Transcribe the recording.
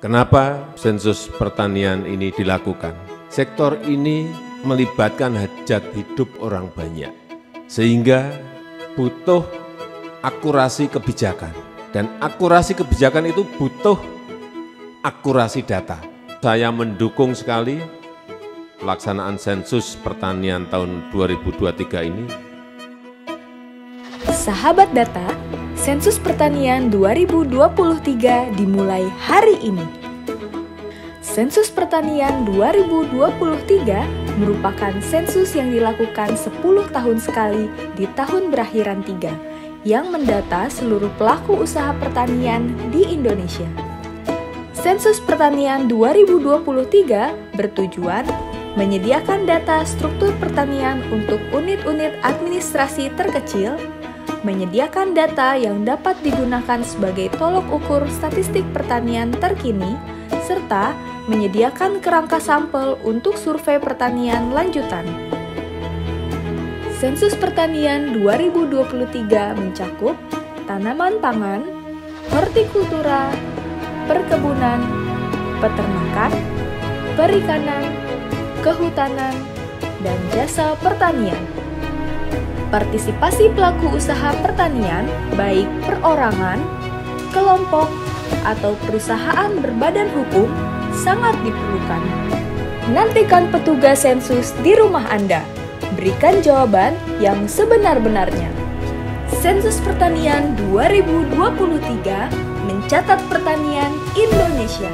Kenapa sensus pertanian ini dilakukan? Sektor ini melibatkan hajat hidup orang banyak, sehingga butuh akurasi kebijakan. Dan akurasi kebijakan itu butuh akurasi data. Saya mendukung sekali pelaksanaan sensus pertanian tahun 2023 ini. Sahabat data, sensus pertanian 2023 dimulai hari ini. Sensus pertanian 2023 merupakan sensus yang dilakukan 10 tahun sekali di tahun berakhiran 3, yang mendata seluruh pelaku usaha pertanian di Indonesia. Sensus pertanian 2023 bertujuan menyediakan data struktur pertanian untuk unit-unit administrasi terkecil, menyediakan data yang dapat digunakan sebagai tolok ukur statistik pertanian terkini, serta menyediakan kerangka sampel untuk survei pertanian lanjutan. Sensus pertanian 2023 mencakup tanaman pangan, hortikultura, perkebunan, peternakan, perikanan, kehutanan, dan jasa pertanian. Partisipasi pelaku usaha pertanian, baik perorangan, kelompok, atau perusahaan berbadan hukum, sangat diperlukan. Nantikan petugas sensus di rumah Anda. Berikan jawaban yang sebenar-benarnya. Sensus pertanian 2023 mencatat pertanian Indonesia.